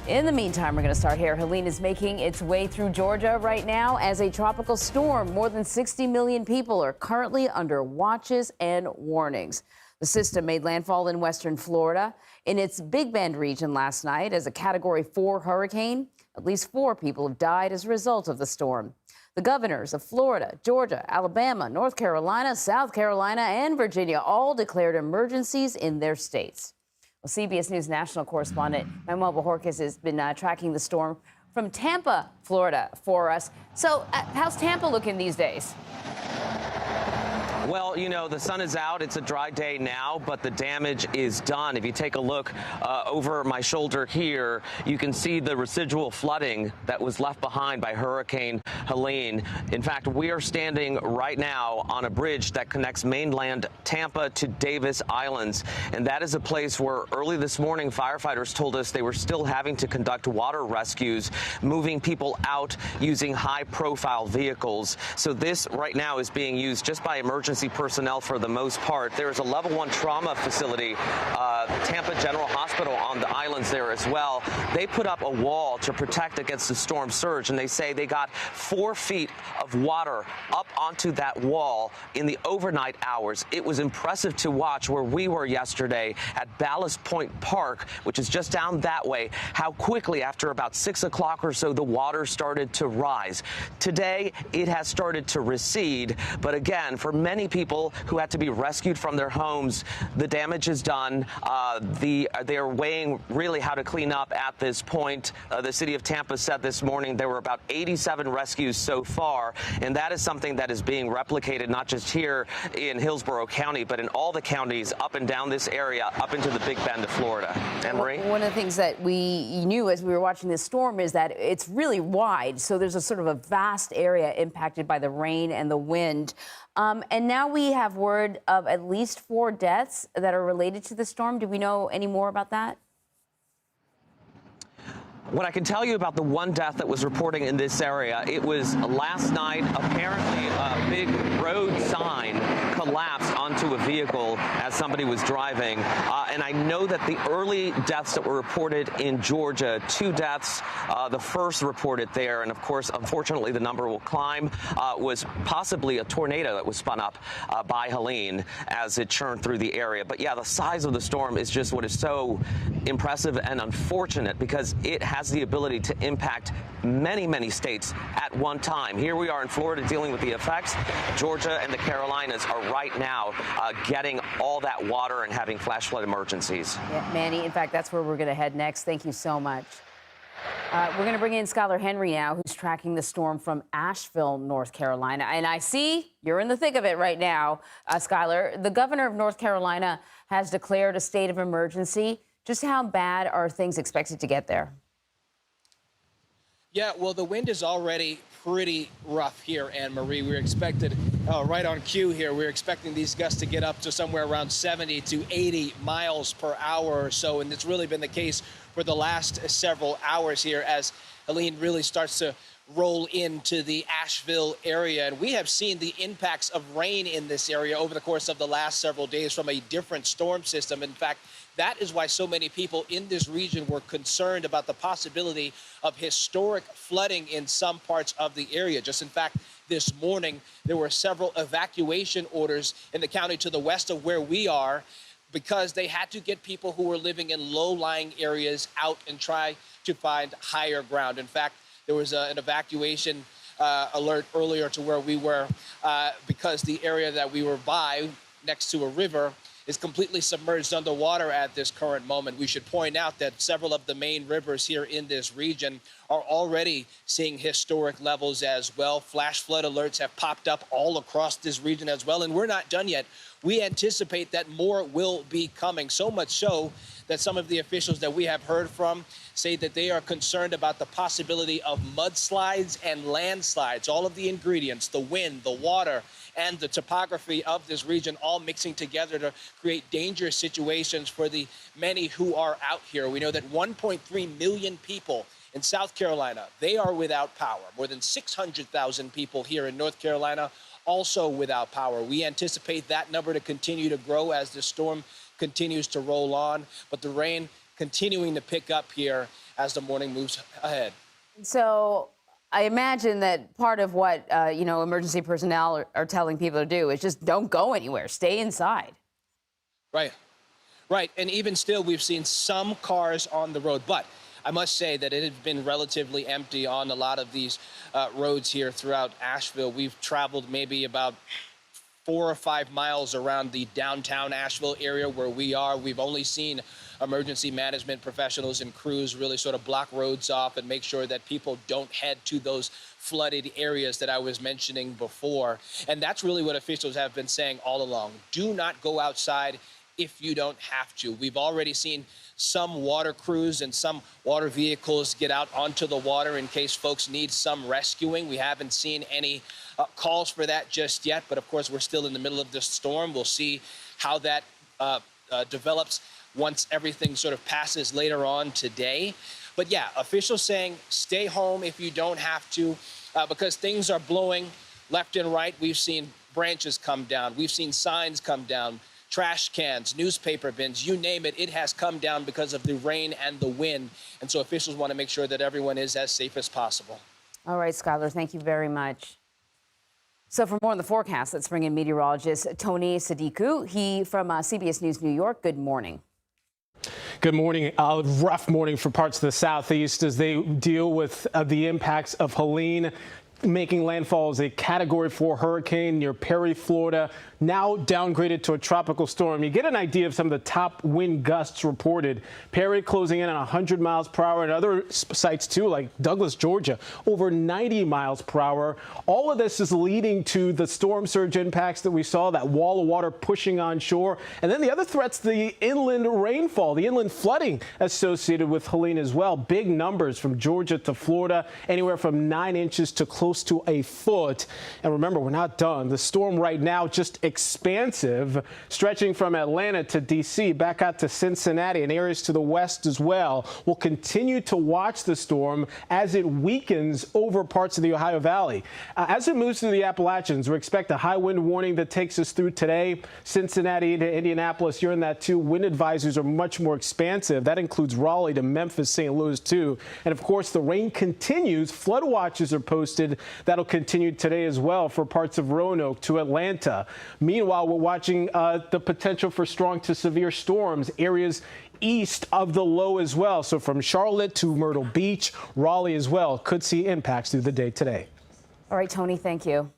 In the meantime, we're going to start here. Helene is making its way through Georgia right now as a tropical storm. More than 60 million people are currently under watches and warnings. The system made landfall in western Florida in its Big Bend region last night as a Category 4 hurricane. At least 4 people have died as a result of the storm. The governors of Florida, Georgia, Alabama, North Carolina, South Carolina, and Virginia all declared emergencies in their states. Well, CBS News national correspondent Manuel Bojorquez has been tracking the storm from Tampa, Florida, for us. So how's Tampa looking these days? Well, you know, the sun is out. It's a dry day now, but the damage is done. If you take a look over my shoulder here, you can see the residual flooding that was left behind by Hurricane Helene. In fact, we are standing right now on a bridge that connects mainland Tampa to Davis Islands. And that is a place where early this morning, firefighters told us they were still having to conduct water rescues, moving people out using high-profile vehicles. So this right now is being used just by emergency personnel for the most part. There is a level 1 trauma facility, Tampa General Hospital on the islands there as well. They put up a wall to protect against the storm surge, and they say they got 4 feet of water up onto that wall in the overnight hours. It was impressive to watch where we were yesterday at Ballast Point Park, which is just down that way, how quickly after about 6 o'clock or so the water started to rise. Today it has started to recede, but again, for many people who had to be rescued from their homes, the damage is done. They are weighing really how to clean up at this point. The city of Tampa said this morning there were about 87 rescues so far, and that is something that is being replicated not just here in Hillsborough County, but in all the counties up and down this area, up into the Big Bend of Florida. Anne-Marie? One of the things that we knew as we were watching this storm is that it's really wide, so there's a sort of a vast area impacted by the rain and the wind. And now we have word of at least 4 deaths that are related to the storm. Do we know any more about that? What I can tell you about the 1 death that was reporting in this area, it was last night. Apparently, a big road sign collapsed onto a vehicle as somebody was driving. And I know that the early deaths that were reported in Georgia, 2 deaths, the first reported there, and of course, unfortunately, the number will climb, was possibly a tornado that was spun up by Helene as it churned through the area. But yeah, the size of the storm is just what is so impressive and unfortunate because it has the ability to impact many, many states at one time. Here we are in Florida dealing with the effects. Georgia and the Carolinas are right now getting all that water and having flash flood emergencies. Yeah, Manny, in fact, that's where we're going to head next. Thank you so much. We're going to bring in Skyler Henry now, who's tracking the storm from Asheville, North Carolina. And I see you're in the thick of it right now, Skyler. The governor of North Carolina has declared a state of emergency. Just how bad are things expected to get there? Yeah, well, the wind is already pretty rough here, Anne-Marie. We're expected, right on cue here, we're expecting these gusts to get up to somewhere around 70 to 80 miles per hour or so. And it's really been the case for the last several hours here as Helene really starts to roll into the Asheville area. And we have seen the impacts of rain in this area over the course of the last several days from a different storm system. In fact, that is why so many people in this region were concerned about the possibility of historic flooding in some parts of the area. Just in fact, this morning, there were several evacuation orders in the county to the west of where we are because they had to get people who were living in low-lying areas out and try to find higher ground. In fact, there was an evacuation alert earlier to where we were because the area that we were by next to a river is completely submerged underwater at this current moment. We should point out that several of the main rivers here in this region are already seeing historic levels as well. Flash flood alerts have popped up all across this region as well, and we're not done yet. We anticipate that more will be coming, so much so that some of the officials that we have heard from say that they are concerned about the possibility of mudslides and landslides. All of the ingredients, the wind, the water, and the topography of this region all mixing together to create dangerous situations for the many who are out here. We know that 1.3 million people in South Carolina, they are without power. More than 600,000 people here in North Carolina also without power. We anticipate that number to continue to grow as the storm continues to roll on, but the rain continuing to pick up here as the morning moves ahead. So I imagine that part of what, emergency personnel are telling people to do is just don't go anywhere. Stay inside. Right. Right. And even still, we've seen some cars on the road. But I must say that it has been relatively empty on a lot of these roads here throughout Asheville. We've traveled maybe about 4 or 5 miles around the downtown Asheville area where we are. We've only seen emergency management professionals and crews really sort of block roads off and make sure that people don't head to those flooded areas that I was mentioning before. And that's really what officials have been saying all along. Do not go outside if you don't have to. We've already seen some water crews and some water vehicles get out onto the water in case folks need some rescuing. We haven't seen any calls for that just yet, but of course we're still in the middle of this storm. We'll see how that develops once everything sort of passes later on today. But yeah, officials saying stay home if you don't have to, because things are blowing left and right. We've seen branches come down. We've seen signs come down. Trash cans, newspaper bins, you name it, it has come down because of the rain and the wind. And so officials want to make sure that everyone is as safe as possible. All right, Skyler, thank you very much. So for more on the forecast, let's bring in meteorologist Tony Sadiku. He from CBS News New York. Good morning. Good morning. A rough morning for parts of the southeast as they deal with the impacts of Helene, making landfall as a Category 4 hurricane near Perry, Florida, now downgraded to a tropical storm. You get an idea of some of the top wind gusts reported. Perry closing in on 100 miles per hour, and other sites too, like Douglas, Georgia, over 90 miles per hour. All of this is leading to the storm surge impacts that we saw, that wall of water pushing on shore. And then the other threats, the inland rainfall, the inland flooding associated with Helene as well. Big numbers from Georgia to Florida, anywhere from 9 inches to close to a foot. And remember, we're not done. The storm right now just expansive, stretching from Atlanta to D.C., back out to Cincinnati and areas to the west as well. We'll continue to watch the storm as it weakens over parts of the Ohio Valley. As it moves through the Appalachians, we expect a high wind warning that takes us through today. Cincinnati to Indianapolis, you're in that too. Wind advisories are much more expansive. That includes Raleigh to Memphis, St. Louis too. And of course, the rain continues. Flood watches are posted. That'll continue today as well for parts of Roanoke to Atlanta. Meanwhile, we're watching the potential for strong to severe storms, areas east of the low as well. So from Charlotte to Myrtle Beach, Raleigh as well could see impacts through the day today. All right, Tony, thank you.